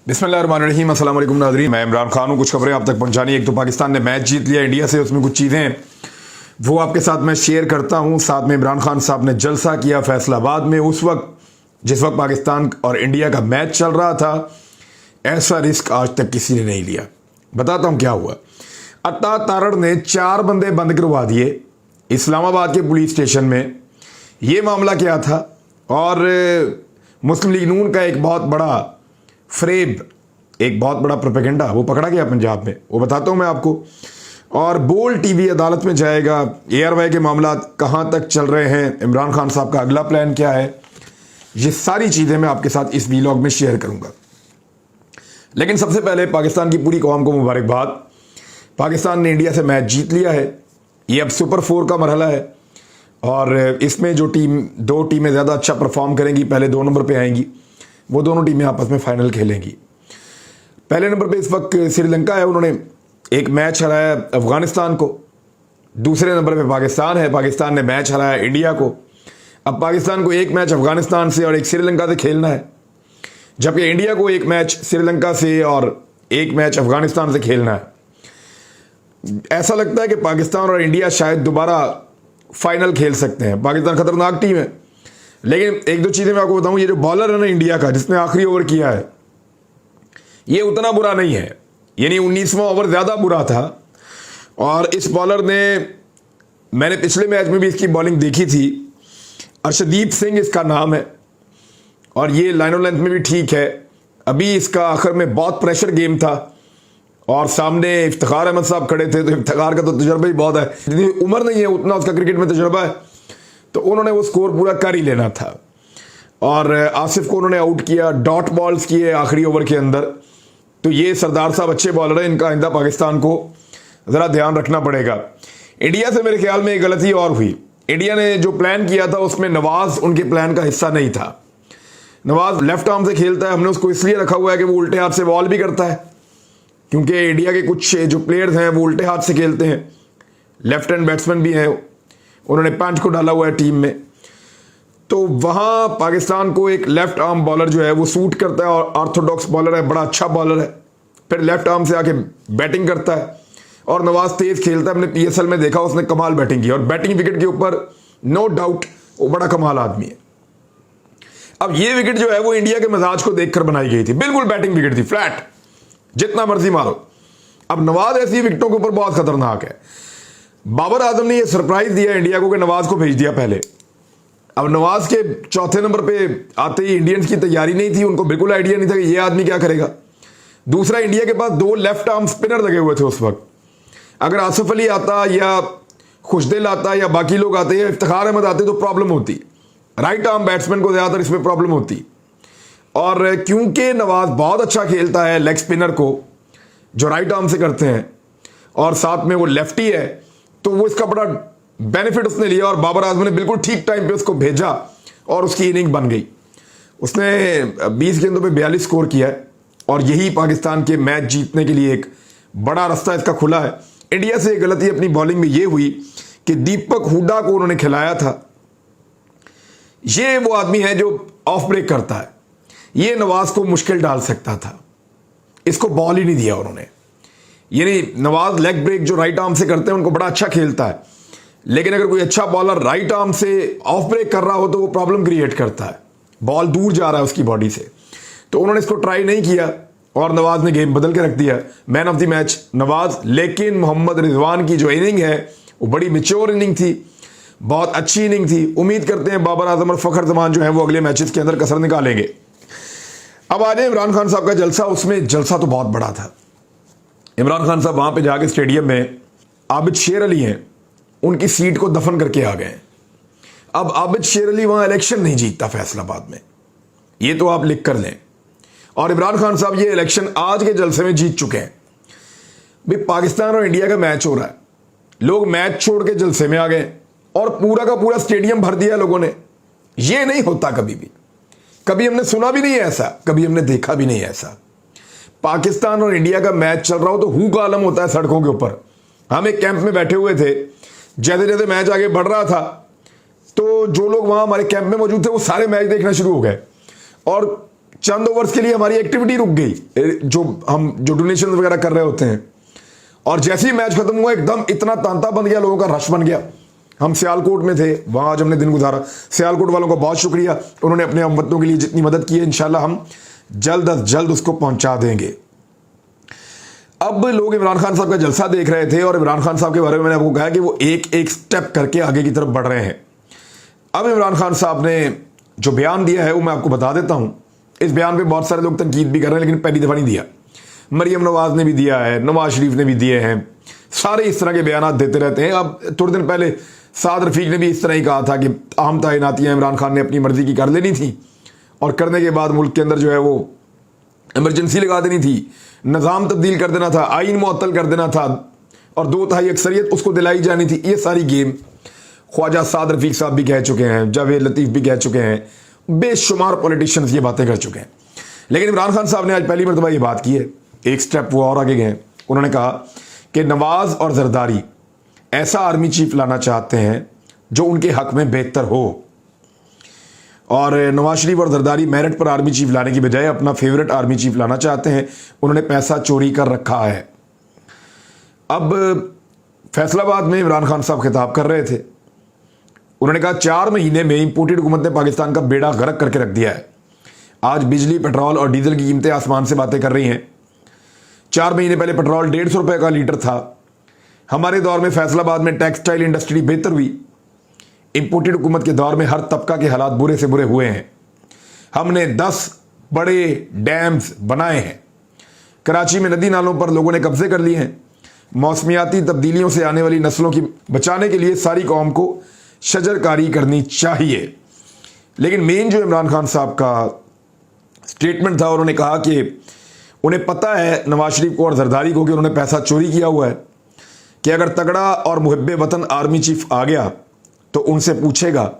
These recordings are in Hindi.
बिस्मिल्लाहिर्रहमानिर्रहीम, अस्सलाम वालेकुम नाज़रीन। मैं इमरान खान हूँ। कुछ खबरें आप तक पहुँचानी। एक तो पाकिस्तान ने मैच जीत लिया इंडिया से, उसमें कुछ चीज़ें हैं वो आपके साथ मैं शेयर करता हूँ। साथ में इमरान खान साहब ने जलसा किया फैसलाबाद में उस वक्त जिस वक्त पाकिस्तान और इंडिया का मैच चल रहा था। ऐसा रिस्क आज तक किसी ने नहीं लिया। बताता हूँ क्या हुआ। अत्ता तारड़ ने 4 बंदे बंद करवा दिए इस्लामाबाद के पुलिस स्टेशन में। ये मामला क्या था और मुस्लिम लीग नून का एक बहुत बड़ा फ्रेब, एक बहुत बड़ा प्रोपेगेंडा वो पकड़ा गया पंजाब में, वो बताता हूँ मैं आपको। और बोल टीवी अदालत में जाएगा। एयरवाई के मामला कहाँ तक चल रहे हैं, इमरान खान साहब का अगला प्लान क्या है, ये सारी चीज़ें मैं आपके साथ इस वीलॉग में शेयर करूँगा। लेकिन सबसे पहले पाकिस्तान की पूरी कौम को मुबारकबाद। पाकिस्तान ने इंडिया से मैच जीत लिया है। ये अब सुपर 4 का मरहला है और इसमें जो दो टीमें ज़्यादा अच्छा परफॉर्म करेंगी, पहले 2 नंबर पे आएंगी, वो दोनों टीमें आपस में फाइनल खेलेंगी। पहले नंबर पे इस वक्त श्रीलंका है, उन्होंने एक मैच हराया अफगानिस्तान को। दूसरे नंबर पे पाकिस्तान है, पाकिस्तान ने मैच हराया इंडिया को। अब पाकिस्तान को एक मैच अफगानिस्तान से और एक श्रीलंका से खेलना है, जबकि इंडिया को एक मैच श्रीलंका से और एक मैच अफगानिस्तान से खेलना है। ऐसा लगता है कि पाकिस्तान और इंडिया शायद दोबारा फाइनल खेल सकते हैं। पाकिस्तान खतरनाक टीम है, लेकिन एक दो चीज़ें मैं आपको बताऊं। ये जो बॉलर है ना इंडिया का, जिसने आखिरी ओवर किया है, ये उतना बुरा नहीं है, यानी 19वां ओवर ज़्यादा बुरा था। और इस बॉलर ने, मैंने पिछले मैच में भी इसकी बॉलिंग देखी थी, अर्शदीप सिंह इसका नाम है, और ये लाइन ऑफ लेंथ में भी ठीक है। अभी इसका आखिर में बहुत प्रेशर गेम था और सामने इफ्तिखार अहमद साहब खड़े थे, तो इफ्तिखार का तो तजुर्बा ही बहुत है, जितनी उम्र नहीं है उतना उसका क्रिकेट में तजुर्बा है, तो उन्होंने वो स्कोर पूरा कर ही लेना था। और आसिफ को उन्होंने आउट किया, डॉट बॉल्स किए आखिरी ओवर के अंदर। तो ये सरदार साहब अच्छे बॉलर हैं, इनका आइंदा पाकिस्तान को ज़रा ध्यान रखना पड़ेगा। इंडिया से मेरे ख्याल में एक गलती और हुई। इंडिया ने जो प्लान किया था उसमें नवाज उनके प्लान का हिस्सा नहीं था। नवाज लेफ्ट आर्म से खेलता है, हमने उसको इसलिए रखा हुआ है कि वो उल्टे हाथ से बॉल भी करता है, क्योंकि इंडिया के कुछ जो प्लेयर्स हैं वो उल्टे हाथ से खेलते हैं, लेफ्ट हैंड बैट्समैन भी हैं, उन्होंने पंच को डाला हुआ है टीम में। तो वहाँ पाकिस्तान को एक लेफ्ट आर्म बॉलर जो है वो सूट करता है, और ऑर्थोडॉक्स बॉलर है, बड़ा अच्छा बॉलर है, फिर लेफ्ट आर्म से आके बैटिंग करता है। और नवाज तेज खेलता है, हमने PSL में देखा, उसने कमाल बैटिंग की, और बैटिंग विकेट के ऊपर नो डाउट वो बड़ा कमाल आदमी है। अब ये विकेट जो है वो इंडिया के मिजाज को देखकर बनाई गई थी, बिल्कुल बैटिंग विकेट थी, फ्लैट, जितना मर्जी मारो। अब नवाज ऐसी विकेटों के ऊपर बहुत खतरनाक है। बाबर आजम ने यह सरप्राइज दिया इंडिया को कि नवाज को भेज दिया पहले। अब नवाज के चौथे नंबर पे आते ही इंडियंस की तैयारी नहीं थी, उनको बिल्कुल आइडिया नहीं था कि ये आदमी क्या करेगा। दूसरा, इंडिया के पास 2 लेफ्ट आर्म स्पिनर लगे हुए थे उस वक्त। अगर आसिफ अली आता या खुशदिल आता या बाकी लोग आते या इफ्तिखार अहमद आते तो प्रॉब्लम होती। राइट आर्म बैट्समैन को ज़्यादातर इसमें प्रॉब्लम होती। और क्योंकि नवाज बहुत अच्छा खेलता है लेग स्पिनर को, जो राइट आर्म से करते हैं, और साथ में वो लेफ्टी है, तो वो इसका बड़ा बेनिफिट उसने लिया। और बाबर आजम ने बिल्कुल ठीक टाइम पे उसको भेजा और उसकी इनिंग बन गई। उसने 20 गेंदों पे 42 स्कोर किया है, और यही पाकिस्तान के मैच जीतने के लिए एक बड़ा रास्ता इसका खुला है। इंडिया से गलती अपनी बॉलिंग में ये हुई कि दीपक हुड्डा को उन्होंने खिलाया था। ये वो आदमी है जो ऑफ ब्रेक करता है, ये नवाज को मुश्किल डाल सकता था, इसको बॉल ही नहीं दिया उन्होंने। यानी नवाज लेग ब्रेक जो राइट आर्म से करते हैं उनको बड़ा अच्छा खेलता है, लेकिन अगर कोई अच्छा बॉलर राइट आर्म से ऑफ ब्रेक कर रहा हो तो वो प्रॉब्लम क्रिएट करता है, बॉल दूर जा रहा है उसकी बॉडी से। तो उन्होंने इसको ट्राई नहीं किया और नवाज ने गेम बदल के रख दिया। Man of the match Nawaz. लेकिन मोहम्मद रिजवान की जो इनिंग है वो बड़ी मैच्योर इनिंग थी, बहुत अच्छी इनिंग थी। उम्मीद करते हैं बाबर आजम और फखर जमान जो है वो अगले मैचेस के अंदर कसर निकालेंगे। अब आ जाए इमरान खान साहब का जलसा। उसमें जलसा तो बहुत बड़ा था। इमरान खान साहब वहां पे जाके स्टेडियम में आबिद शेर अली हैं, उनकी सीट को दफन करके आ गए। अब आबिद शेर अली वहां इलेक्शन नहीं जीतता फैसलाबाद में, ये तो आप लिख कर लें। और इमरान खान साहब ये इलेक्शन आज के जलसे में जीत चुके हैं। भाई पाकिस्तान और इंडिया का मैच हो रहा है, लोग मैच छोड़ के जलसे में आ गए और पूरा का पूरा स्टेडियम भर दिया लोगों ने। ये नहीं होता कभी भी, कभी हमने सुना भी नहीं है ऐसा, कभी हमने देखा भी नहीं है ऐसा। पाकिस्तान और इंडिया का मैच चल रहा हो तो हु का आलम होता है सड़कों के ऊपर। हम एक कैंप में बैठे हुए थे, जैसे जैसे मैच आगे बढ़ रहा था तो जो लोग वहां हमारे कैंप में मौजूद थे वो सारे मैच देखना शुरू हो गए, और चंद ओवर्स के लिए हमारी एक्टिविटी रुक गई, जो डोनेशन वगैरह कर रहे होते हैं। और जैसे ही मैच खत्म हुआ एकदम इतना तांता बन गया, लोगों का रश बन गया। हम सियालकोट में थे, वहां आज हमने दिन गुजारा। सियालकोट वालों का बहुत शुक्रिया, उन्होंने अपने हमवतनों के लिए जितनी मदद की है इंशाल्लाह हम जल्द अज जल्द उसको पहुंचा देंगे। अब लोग इमरान खान साहब का जलसा देख रहे थे और इमरान खान साहब के बारे में मैंने आपको कहा कि वो एक एक स्टेप करके आगे की तरफ बढ़ रहे हैं। अब इमरान खान साहब ने जो बयान दिया है वो मैं आपको बता देता हूं। इस बयान पे बहुत सारे लोग तनकीद भी कर रहे हैं, लेकिन पहली दफा नहीं दिया। मरियम नवाज ने भी दिया है, नवाज शरीफ ने भी दिए हैं, सारे इस तरह के बयान देते रहते हैं। अब थोड़े दिन पहले साद रफीक ने भी इस तरह ही कहा था कि अहम तैनातियां इमरान खान ने अपनी मर्जी की कर लेनी थी और करने के बाद मुल्क के अंदर जो है वो इमरजेंसी लगा देनी थी, निज़ाम तब्दील कर देना था, आइन मुअत्तल कर देना था और 2/3 अक्सरियत उसको दिलाई जानी थी। ये सारी गेम ख्वाजा साद रफीक साहब भी कह चुके हैं, जावेद लतीफ़ भी कह चुके हैं, बेशुमार पॉलिटिशियंस ये बातें कर चुके हैं। लेकिन इमरान खान साहब ने आज पहली मरतबा ये बात की है, एक स्टेप वो और आगे गए। उन्होंने कहा कि नवाज और जरदारी ऐसा आर्मी चीफ लाना चाहते हैं जो उनके हक में बेहतर हो, और नवाज शरीफ और जरदारी मेरिट पर आर्मी चीफ लाने की बजाय अपना फेवरेट आर्मी चीफ लाना चाहते हैं। उन्होंने पैसा चोरी कर रखा है। अब फैसलाबाद में इमरान खान साहब खिताब कर रहे थे। उन्होंने कहा 4 महीने में इंपोर्टेड हुकूमत ने पाकिस्तान का बेड़ा गर्क करके रख दिया है। आज बिजली, पेट्रोल और डीजल की कीमतें आसमान से बातें कर रही हैं। 4 महीने पहले पेट्रोल 150 रुपए का लीटर था। हमारे दौर में फैसलाबाद में टेक्सटाइल इंडस्ट्री बेहतर हुई। इंपोर्टेड हुकूमत के दौर में हर तबका के हालात बुरे से बुरे हुए हैं। हमने 10 बड़े डैम्स बनाए हैं। कराची में नदी नालों पर लोगों ने कब्जे कर लिए हैं। मौसमियाती तब्दीलियों से आने वाली नस्लों की बचाने के लिए सारी कौम को शजरकारी करनी चाहिए। लेकिन मेन जो इमरान खान साहब का स्टेटमेंट था, उन्होंने कहा कि उन्हें पता है नवाज शरीफ को और जरदारी को कि उन्होंने पैसा चोरी किया हुआ है, कि अगर तगड़ा और मुहिब्बे वतन आर्मी चीफ आ गया तो उनसे पूछेगा।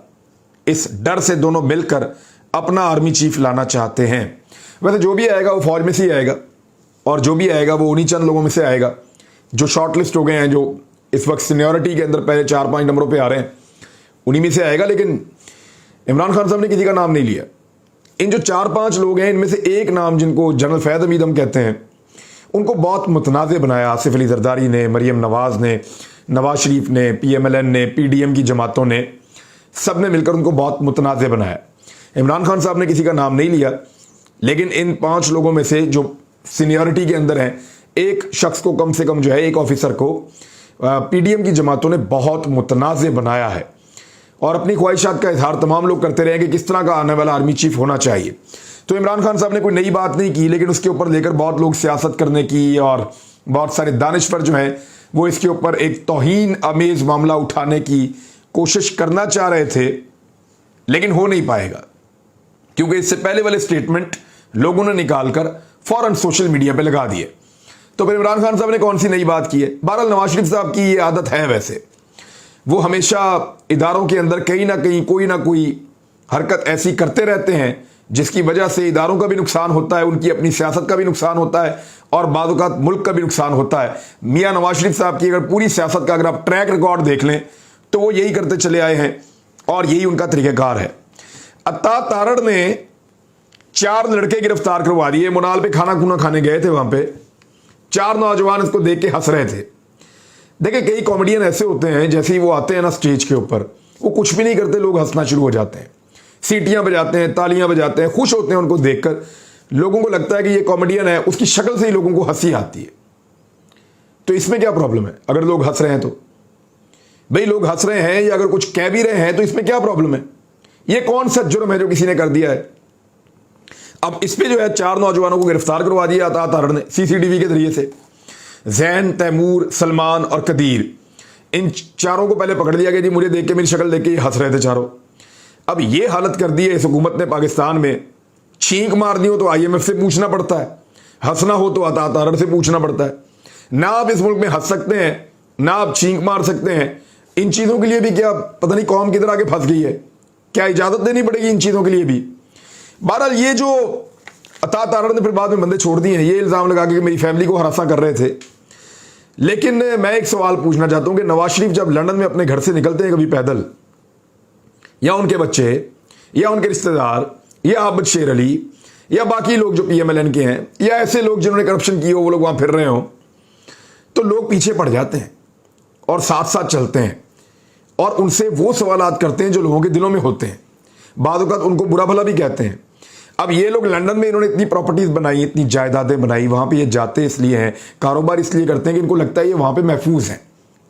इस डर से दोनों मिलकर अपना आर्मी चीफ लाना चाहते हैं। वैसे जो भी आएगा वो फौज में से ही आएगा, और जो भी आएगा वो उन्हीं चंद लोगों में से आएगा जो शॉर्ट लिस्ट हो गए हैं, जो इस वक्त सीनियोरिटी के अंदर पहले 4-5 नंबरों पे आ रहे हैं, उन्हीं में से आएगा। लेकिन इमरान खान साहब ने किसी का नाम नहीं लिया। इन जो 4-5 लोग हैं, इनमें से एक नाम जिनको जनरल फैद हमीद हम कहते हैं, उनको बहुत मुतनाज़ बनाया आसिफ अली जरदारी ने, मरियम नवाज ने, नवाज शरीफ ने, PMLN ने, PDM की जमातों ने, सब ने मिलकर उनको बहुत मुतनाज़ बनाया। इमरान खान साहब ने किसी का नाम नहीं लिया, लेकिन इन 5 लोगों में से जो सीनियरिटी के अंदर हैं, एक शख्स को कम से कम जो है, एक ऑफिसर को PDM की जमातों ने बहुत मुतनाज़ बनाया है और अपनी ख्वाहिशात का इजहार तमाम लोग करते रहे कि किस तरह का आने वाला आर्मी चीफ होना चाहिए। तो इमरान खान साहब ने कोई नई बात नहीं की, लेकिन उसके ऊपर लेकर बहुत लोग सियासत करने की और बहुत सारे दानिश्वर जो हैं वो इसके ऊपर एक तौहीन अमेज मामला उठाने की कोशिश करना चाह रहे थे, लेकिन हो नहीं पाएगा, क्योंकि इससे पहले वाले स्टेटमेंट लोगों ने निकालकर फौरन सोशल मीडिया पे लगा दिए। तो फिर इमरान खान साहब ने कौन सी नई बात की है? बहरहाल नवाज शरीफ साहब की ये आदत है, वैसे वो हमेशा इदारों के अंदर कहीं ना कहीं कोई ना कोई हरकत ऐसी करते रहते हैं जिसकी वजह से इदारों का भी नुकसान होता है, उनकी अपनी सियासत का भी नुकसान होता है और बाद औक़ात मुल्क का भी नुकसान होता है। मियां नवाज शरीफ साहब की अगर पूरी सियासत का अगर आप ट्रैक रिकॉर्ड देख लें तो वो यही करते चले आए हैं और यही उनका तरीक़ाकार है। अत्ता तारड़ ने 4 लड़के गिरफ्तार करवा दिए। मुनाल पे खाना खुना खाने गए थे, वहां पे 4 नौजवान इसको देख के हंस रहे थे। देखिए, कई कॉमेडियन ऐसे होते हैं, जैसे ही वो आते हैं ना स्टेज के ऊपर, वो कुछ भी नहीं करते, लोग हंसना शुरू हो जाते हैं, सीटियां बजाते हैं, तालियां बजाते हैं, खुश होते हैं उनको देखकर। लोगों को लगता है कि ये कॉमेडियन है, उसकी शक्ल से ही लोगों को हंसी आती है। तो इसमें क्या प्रॉब्लम है अगर लोग हंस रहे हैं? तो भाई लोग हंस रहे हैं या अगर कुछ कह भी रहे हैं तो इसमें क्या प्रॉब्लम है? ये कौन सा जुर्म है जो किसी ने कर दिया है? अब इस पे जो है 4 नौजवानों को गिरफ्तार करवा दिया अता तारड़ ने CCTV के जरिए से। जैन, तैमूर, सलमान और कदीर, इन 4 को पहले पकड़ लिया गया जी। मुझे देख के, मेरी शक्ल देख के ये हंस रहे थे चारों। अब ये हालत कर दी है इस हुकूमत ने पाकिस्तान में, छींक मारनी हो तो IMF से पूछना पड़ता है, हंसना हो तो अता तारड़ से पूछना पड़ता है। ना आप इस मुल्क में हंस सकते हैं, ना आप छींक मार सकते हैं। इन चीज़ों के लिए भी क्या पता नहीं कौम किधर आके फंस गई है, क्या इजाज़त देनी पड़ेगी इन चीज़ों के लिए भी? बहरहाल ये जो अता तारड़ ने फिर बाद में बंदे छोड़ दिए हैं, ये इल्ज़ाम लगा के मेरी फैमिली को हरासा कर रहे थे। लेकिन मैं एक सवाल पूछना चाहता हूं कि नवाज शरीफ जब लंदन में अपने घर से निकलते हैं कभी पैदल, या उनके बच्चे या उनके रिश्तेदार या आबिद शेर अली या बाकी लोग जो पीएमएलएन के हैं, या ऐसे लोग जिन्होंने करप्शन की हो, वो लोग वहां फिर रहे हो, तो लोग पीछे पड़ जाते हैं और साथ साथ चलते हैं और उनसे वो सवालात करते हैं जो लोगों के दिलों में होते हैं। बाद वक़्त उनको बुरा भला भी कहते हैं। अब ये लोग लंदन में इन्होंने इतनी प्रॉपर्टीज बनाई, इतनी जायदादें बनाई, वहां पे ये जाते इसलिए हैं, कारोबार इसलिए करते हैं कि इनको लगता है ये वहां पे महफूज हैं,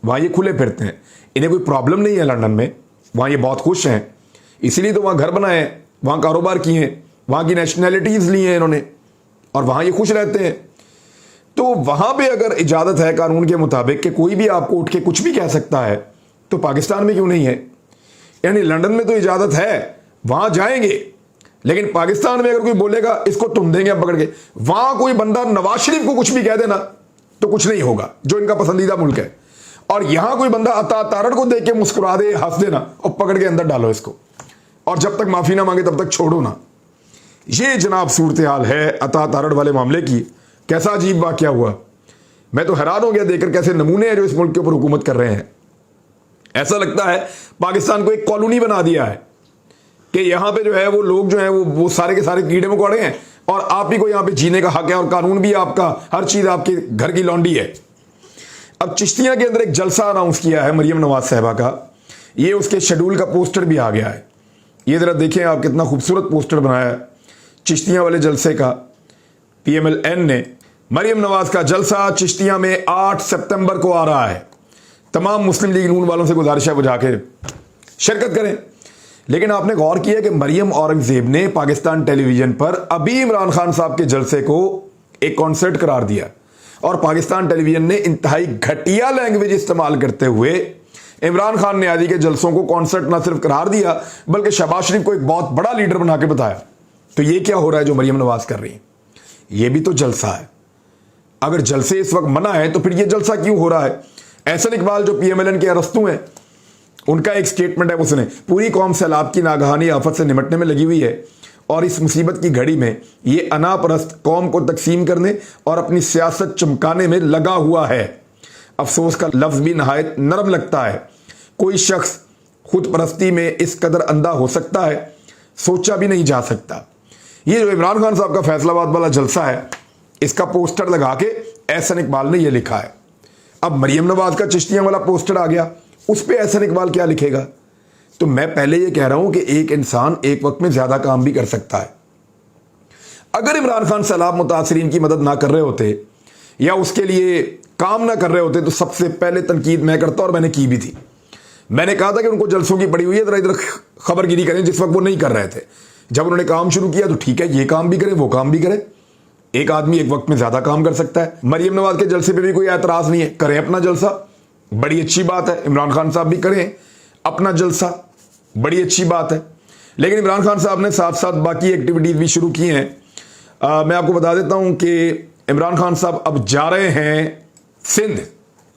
वहां ये खुले फिरते हैं, इन्हें कोई प्रॉब्लम नहीं है लंदन में, वहां ये बहुत खुश हैं, इसीलिए तो वहां घर बनाए हैं, वहां कारोबार किए हैं, वहां की नेशनैलिटीज ली हैं इन्होंने और वहां ये खुश रहते हैं। तो वहां पे अगर इजाजत है कानून के मुताबिक कि कोई भी आपको उठ के कुछ भी कह सकता है, तो पाकिस्तान में क्यों नहीं है? यानी लंदन में तो इजाजत है, वहां जाएंगे, लेकिन पाकिस्तान में अगर कोई बोलेगा इसको तुम देंगे पकड़ के, वहां कोई बंदा नवाज शरीफ को कुछ भी कह देना तो कुछ नहीं होगा, जो इनका पसंदीदा मुल्क है। और यहां कोई बंदा अता तारड़ को देख के मुस्कुरा दे, हंस देना और पकड़ के अंदर डालो इसको, और जब तक माफी ना मांगे तब तक छोड़ो ना। ये जनाब सूरत हाल है अता तारड़ वाले मामले की। कैसा अजीब वाकया हुआ, मैं तो हैरान हो गया देखकर कैसे नमूने हैं जो इस मुल्क के ऊपर हुकूमत कर रहे हैं। ऐसा लगता है पाकिस्तान को एक कॉलोनी बना दिया है कि यहां पे जो है वो लोग जो है वो सारे के सारे कीड़े मकोड़े हैं और आप ही को यहां पे जीने का हक है और कानून भी आपका, हर चीज आपके घर की लौंडी है। अब चिश्तियां के अंदर एक जलसा अनाउंस किया है मरियम नवाज साहबा का, ये उसके शेड्यूल का पोस्टर भी आ गया है। ये जरा देखें आप, कितना खूबसूरत पोस्टर बनाया है चिश्तियां वाले जलसे का। पीएमएलएन ने मरियम नवाज का जलसा चिश्तियां में 8 सितंबर को आ रहा है। तमाम मुस्लिम लीग नून वालों से गुजारिश है वो जाके शिरकत करें। लेकिन आपने गौर किया कि मरियम औरंगजेब ने पाकिस्तान टेलीविजन पर अभी इमरान खान साहब के जलसे को एक कॉन्सर्ट करार दिया और पाकिस्तान टेलीविजन ने इंतहाई घटिया लैंग्वेज इस्तेमाल करते हुए इमरान खान न्याजी के जलसों को कॉन्सर्ट न सिर्फ करार दिया बल्कि शहबाज शरीफ को एक बहुत बड़ा लीडर बना के बताया। तो ये क्या हो रहा है जो मरियम नवाज कर रही है? ये भी तो जलसा है। अगर जलसे इस वक्त मना है तो फिर ये जलसा क्यों हो रहा है? एहसन इकबाल जो पीएमएलएन के अरस्तू हैं, उनका एक स्टेटमेंट है, उसने पूरी कौम सैलाब की नागहानी आफत से निपटने में लगी हुई है और इस मुसीबत की घड़ी में ये अनापरस्त कौम को तकसीम करने और अपनी सियासत चमकाने में लगा हुआ है। अफसोस का लफ्ज़ भी नहायत नरम लगता है। कोई शख्स खुद परस्ती में इस कदर अंधा हो सकता है, सोचा भी नहीं जा सकता। ये जो इमरान खान साहब का फैसलाबाद वाला जलसा है, इसका पोस्टर लगा के एहसन इकबाल ने यह लिखा है। अब मरियम नवाज का चिश्तियां वाला पोस्टर आ गया, उस पर एहसन इकबाल क्या लिखेगा? तो मैं पहले यह कह रहा हूं कि एक इंसान एक वक्त में ज्यादा काम भी कर सकता है। अगर इमरान खान सैलाब मुतासरीन की मदद ना कर रहे होते या उसके लिए काम ना कर रहे होते तो सबसे पहले तनकीद मैं करता और मैंने की भी थी। मैंने कहा था कि उनको जलसों की पड़ी हुई है, जरा इधर खबरगिरी करें, जिस वक्त वो नहीं कर रहे थे। जब उन्होंने काम शुरू किया तो ठीक है, ये काम भी करें वो काम भी करें। एक आदमी एक वक्त में ज्यादा काम कर सकता है। मरियम नवाज के जलसे पे भी कोई एतराज नहीं है, करें अपना जलसा, बड़ी अच्छी बात है। इमरान खान साहब भी करें अपना जलसा, बड़ी अच्छी बात है। लेकिन इमरान खान साहब ने साथ साथ बाकी एक्टिविटीज भी शुरू की हैं। मैं आपको बता देता हूं कि इमरान खान साहब अब जा रहे हैं सिंध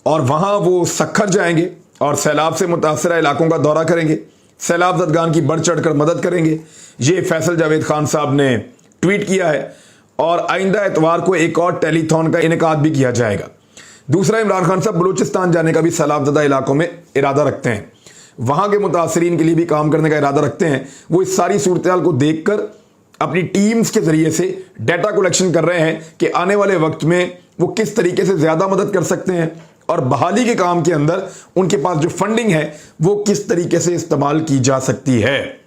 और वहां वो सखर जाएंगे और सैलाब से मुतासरा इलाकों का दौरा करेंगे, सैलाब ज़दगान की बढ़ चढ़ कर मदद करेंगे। ये फैसल जावेद खान साहब ने ट्वीट किया है और आइंदा एतवार को एक और टेलीथॉन का इनेकाद भी किया जाएगा। दूसरा, इमरान खान साहब बलूचिस्तान जाने का भी सैलाब ज़दा इलाकों में इरादा रखते हैं, वहां के मुतासरीन के लिए भी काम करने का इरादा रखते हैं। वो इस सारी सूरत हाल को देखकर अपनी टीम्स के जरिए से डाटा कलेक्शन कर रहे हैं कि आने वाले वक्त में वो किस तरीके से ज्यादा मदद कर सकते हैं और बहाली के काम के अंदर उनके पास जो फंडिंग है वो किस तरीके से इस्तेमाल की जा सकती है।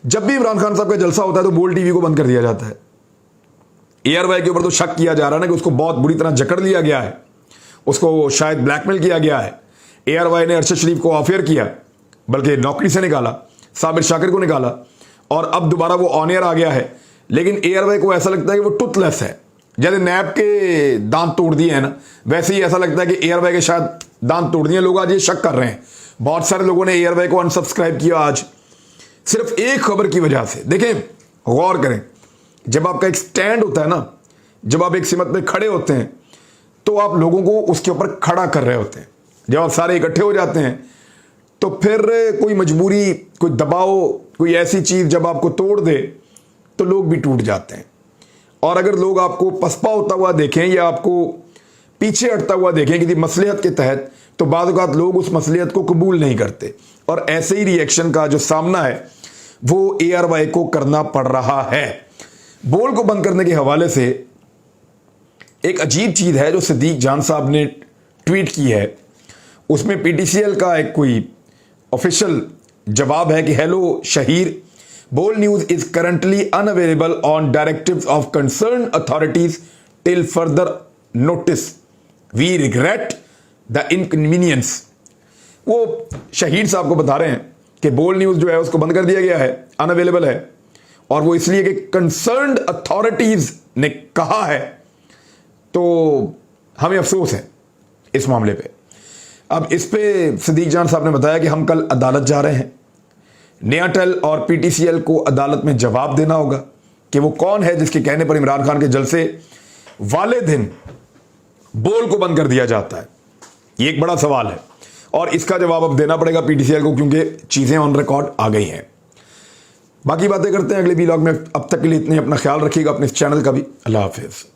जब भी इमरान खान साहब का जलसा होता है तो बोल टीवी को बंद कर दिया जाता है। एयरवाई के ऊपर तो शक किया जा रहा है ना कि उसको बहुत बुरी तरह जकड़ लिया गया है, उसको शायद ब्लैकमेल किया गया है। एयरवाई ने अरशद शरीफ को ऑफेयर किया, बल्कि नौकरी से निकाला, साबिर शाकिर को निकाला और अब दोबारा वो ऑन एयर आ गया है। लेकिन एयरवाई को ऐसा लगता है कि वो टूथलेस है, जैसे नैब के दांत तोड़ दिए हैं ना, वैसे ही ऐसा लगता है कि एयरवाई के शायद दांत तोड़ दिए। लोग आज ये शक कर रहे हैं, बहुत सारे लोगों ने एयरवाई को अनसब्सक्राइब किया आज सिर्फ एक खबर की वजह से। देखें, गौर करें, जब आपका एक स्टैंड होता है ना, जब आप एक सिमत में खड़े होते हैं तो आप लोगों को उसके ऊपर खड़ा कर रहे होते हैं। जब आप सारे इकट्ठे हो जाते हैं तो फिर कोई मजबूरी, कोई दबाव, कोई ऐसी चीज जब आपको तोड़ दे तो लोग भी टूट जाते हैं। और अगर लोग आपको पसपा होता हुआ देखें या आपको पीछे हटता हुआ देखें किसी मसलियत के तहत, तो बाद औक़ात लोग उस मसलियत को कबूल नहीं करते। और ऐसे ही रिएक्शन का जो सामना है वो एयरवाई को करना पड़ रहा है। बोल को बंद करने के हवाले से एक अजीब चीज़ है जो सिद्दीक जान साहब ने ट्वीट की है। उसमें पीटीसीएल का एक कोई ऑफिशियल जवाब है कि हेलो शहीर, Bol news is currently unavailable on directives of concern authorities till further notice, we regret the inconvenience. वो शहीद साहब को बता रहे हैं कि बोल न्यूज़ जो है उसको बंद कर दिया गया है, अनअवेलेबल है, और वो इसलिए कि कंसर्न्ड अथॉरिटीज ने कहा है। तो हमें अफसोस है इस मामले पे। अब इस पे सिद्दीक जान साहब ने बताया कि हम कल अदालत जा रहे हैं, नियाटेल और पीटीसीएल को अदालत में जवाब देना होगा कि वो कौन है जिसके कहने पर इमरान खान के जलसे वाले दिन बोल को बंद कर दिया जाता है। ये एक बड़ा सवाल है और इसका जवाब अब देना पड़ेगा पीटीसीएल को, क्योंकि चीज़ें ऑन रिकॉर्ड आ गई हैं। बाकी बातें करते हैं अगले व्लॉग में। अब तक के लिए इतने, अपना ख्याल रखिएगा, अपने इस चैनल का भी। अल्लाह हाफिज़।